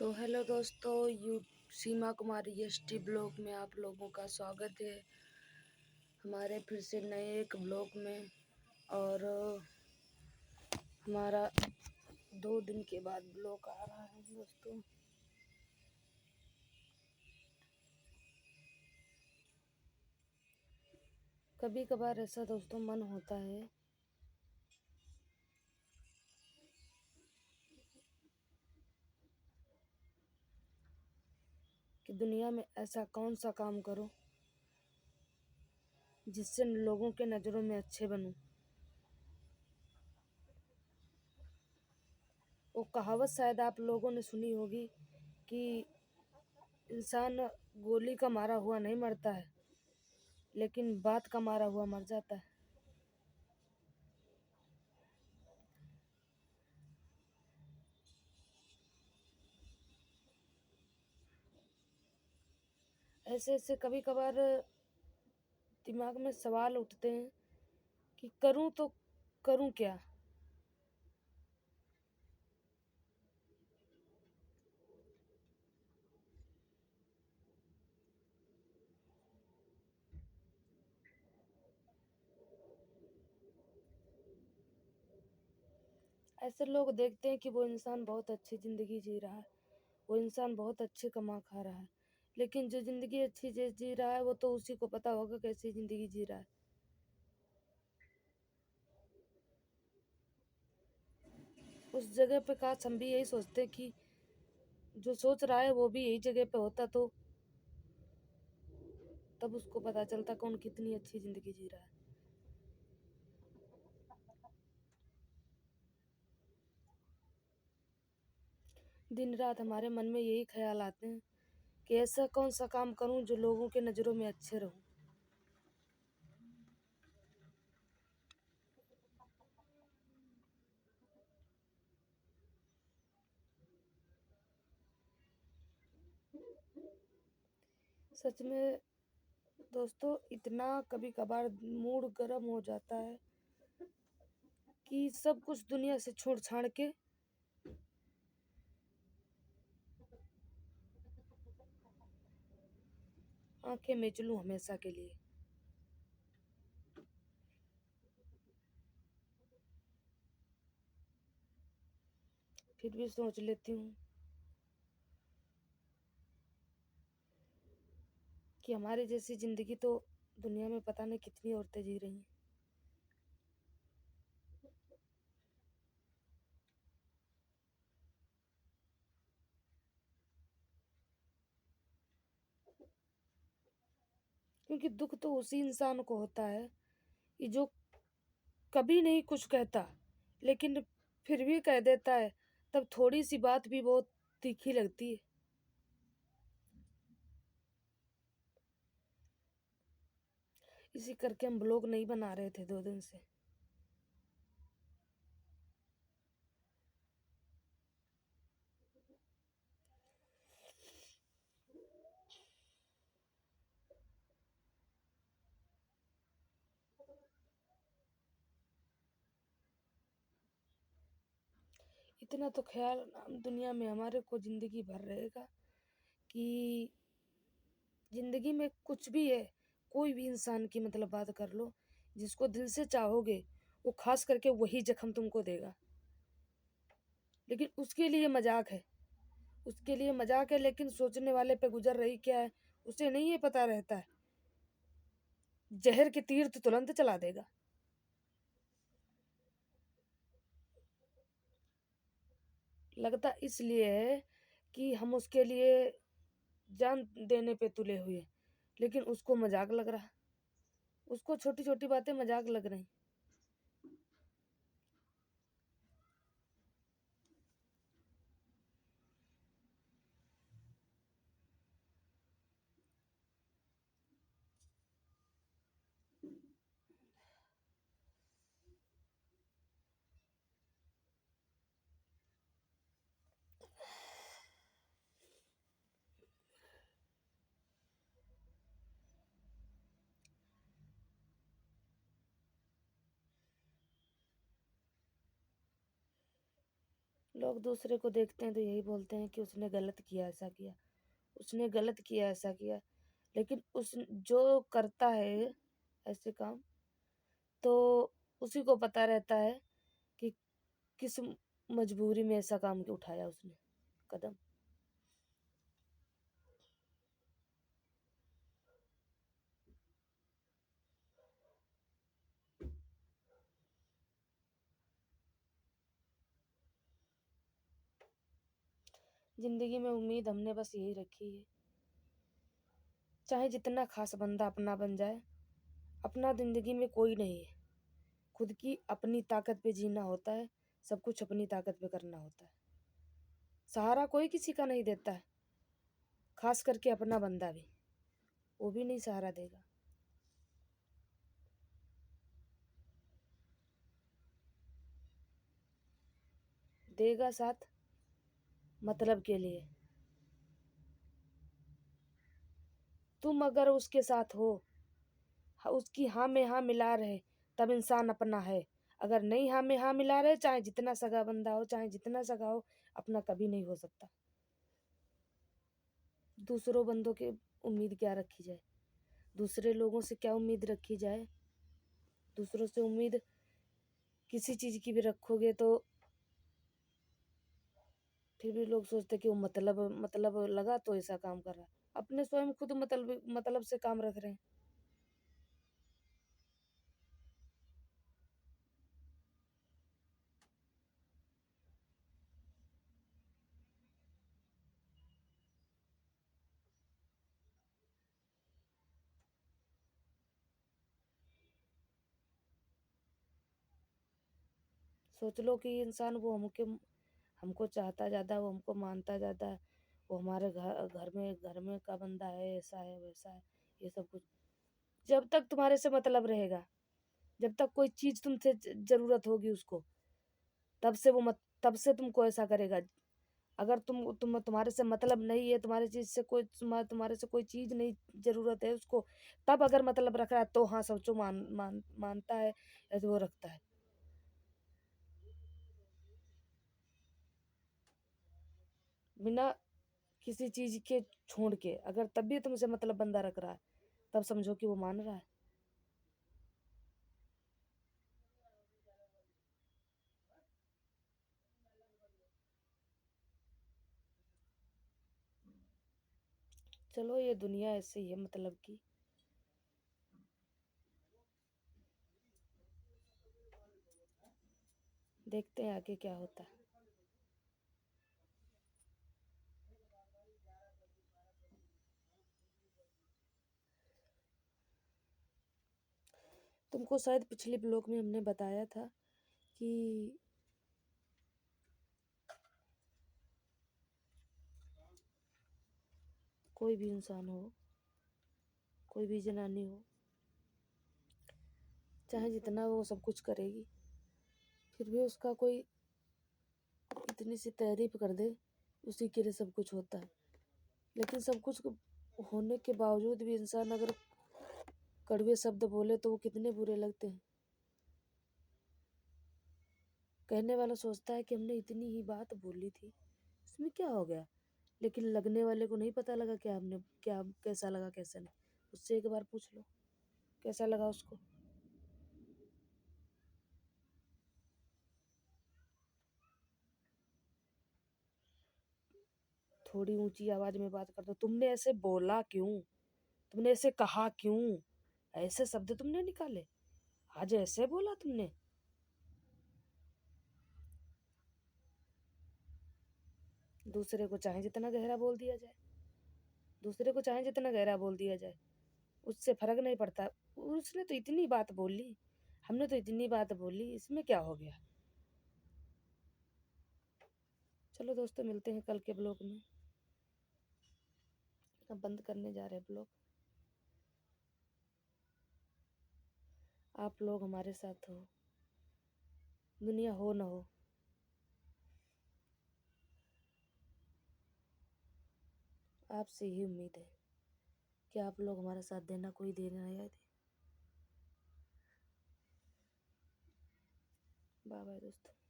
तो हेलो दोस्तों, you Seema Kumari ST blog में आप लोगों का स्वागत है हमारे फिर से नए एक ब्लॉग में। और हमारा 2 दिन के बाद ब्लॉग आ रहा है दोस्तों। कभी कभार ऐसा दोस्तों मन होता है कि दुनिया में ऐसा कौन सा काम करो जिससे लोगों के नज़रों में अच्छे बनूं। वो कहावत शायद आप लोगों ने सुनी होगी कि इंसान गोली का मारा हुआ नहीं मरता है, लेकिन बात का मारा हुआ मर जाता है। ऐसे ऐसे कभी कभार दिमाग में सवाल उठते हैं कि करूं तो करूं क्या। ऐसे लोग देखते हैं कि वो इंसान बहुत अच्छी ज़िंदगी जी रहा है, वो इंसान बहुत अच्छे कमा खा रहा है, लेकिन जो ज़िंदगी अच्छी जी रहा है वो तो उसी को पता होगा कैसी ज़िंदगी जी रहा है। उस जगह पे काश हम भी यही सोचते कि जो सोच रहा है वो भी यही जगह पे होता, तो तब उसको पता चलता कौन कितनी अच्छी ज़िंदगी जी रहा है। दिन रात हमारे मन में यही ख्याल आते हैं कि ऐसा कौन सा काम करूं जो लोगों के नज़रों में अच्छे रहूं। सच में दोस्तों, इतना कभी कभार मूड गर्म हो जाता है कि सब कुछ दुनिया से छोड़ छाड़ के आंखें मीच लूं हमेशा के लिए। फिर भी सोच लेती हूँ कि हमारी जैसी जिंदगी तो दुनिया में पता नहीं कितनी औरतें जी रही हैं। क्योंकि दुख तो उसी इंसान को होता है कि जो कभी नहीं कुछ कहता, लेकिन फिर भी कह देता है, तब थोड़ी सी बात भी बहुत तीखी लगती है। इसी करके हम ब्लॉग नहीं बना रहे थे 2 दिन से। इतना तो ख्याल दुनिया में हमारे को जिंदगी भर रहेगा कि जिंदगी में कुछ भी है, कोई भी इंसान की मतलब बात कर लो, जिसको दिल से चाहोगे वो खास करके वही जख्म तुमको देगा। लेकिन उसके लिए मजाक है, उसके लिए मजाक है, लेकिन सोचने वाले पे गुजर रही क्या है उसे नहीं ये पता रहता है। जहर के तीर तो तुरंत चला देगा। लगता इसलिए है कि हम उसके लिए जान देने पे तुले हुए, लेकिन उसको मजाक लग रहा, उसको छोटी छोटी बातें मजाक लग रही। लोग दूसरे को देखते हैं तो यही बोलते हैं कि उसने गलत किया, ऐसा किया, उसने गलत किया, ऐसा किया। लेकिन उस जो करता है ऐसे काम, तो उसी को पता रहता है कि किस मजबूरी में ऐसा काम उठाया उसने कदम। जिंदगी में उम्मीद हमने बस यही रखी है, चाहे जितना खास बंदा अपना बन जाए, अपना जिंदगी में कोई नहीं है। खुद की अपनी ताकत पे जीना होता है, सब कुछ अपनी ताकत पे करना होता है। सहारा कोई किसी का नहीं देता है, खास करके अपना बंदा भी, वो भी नहीं सहारा देगा। देगा साथ मतलब के लिए। तुम अगर उसके साथ हो, उसकी हाँ में हाँ मिला रहे, तब इंसान अपना है। अगर नहीं हाँ में हाँ मिला रहे, चाहे जितना सगा बंदा हो, चाहे जितना सगा हो, अपना कभी नहीं हो सकता। दूसरों बंदों की उम्मीद क्या रखी जाए, दूसरे लोगों से क्या उम्मीद रखी जाए। दूसरों से उम्मीद किसी चीज की भी रखोगे तो फिर भी लोग सोचते कि वो मतलब लगा तो ऐसा काम कर रहा है। अपने स्वयं खुद मतलब से काम रख रहे हैं। सोच लो कि इंसान वो हमको चाहता ज़्यादा, वो हमको मानता ज़्यादा है, वो हमारे घर में का बंदा है, ऐसा है वैसा है, ये सब कुछ। जब तक तुम्हारे से मतलब रहेगा, जब तक कोई चीज़ तुमसे ज़रूरत होगी उसको, तब से तुमको ऐसा करेगा। अगर तुम्हारे से मतलब नहीं है, तुम्हारे से कोई चीज़ नहीं ज़रूरत है उसको, तब अगर मतलब रख रहा है तो हाँ सोचो मानता है या तो वो रखता है। बिना किसी चीज के छोड़ के अगर तब भी तुमसे मतलब बंदा रख रहा है, तब समझो कि वो मान रहा है। चलो ये दुनिया ऐसे ही है मतलब की। देखते हैं आगे क्या होता है। तुमको शायद पिछले ब्लॉग में हमने बताया था कि कोई भी इंसान हो, कोई भी जनानी हो, चाहे जितना वो सब कुछ करेगी, फिर भी उसका कोई इतनी सी तारीफ कर दे, उसी के लिए सब कुछ होता है। लेकिन सब कुछ होने के बावजूद भी इंसान अगर कड़वे शब्द बोले तो वो कितने बुरे लगते हैं। कहने वाला सोचता है कि हमने इतनी ही बात बोली थी, इसमें क्या हो गया। लेकिन लगने वाले को नहीं पता लगा क्या हमने क्या कैसा लगा कैसा नहीं। उससे एक बार पूछ लो कैसा लगा उसको। थोड़ी ऊंची आवाज में बात कर दो, तुमने ऐसे बोला क्यों, तुमने ऐसे कहा क्यों, ऐसे शब्द तुमने निकाले, आज ऐसे बोला तुमने। दूसरे को चाहे जितना गहरा बोल दिया जाए, दूसरे को चाहे जितना गहरा बोल दिया जाए, उससे फर्क नहीं पड़ता। उसने तो इतनी बात बोली, हमने तो इतनी बात बोली, इसमें क्या हो गया। चलो दोस्तों मिलते हैं कल के ब्लॉग में। अब बंद करने जा रहे हैं ब्लॉग। आप लोग हमारे साथ हो, दुनिया हो ना हो, आपसे ही उम्मीद है कि आप लोग हमारा साथ देना, कोई देना या दे। बाय बाय दोस्तों।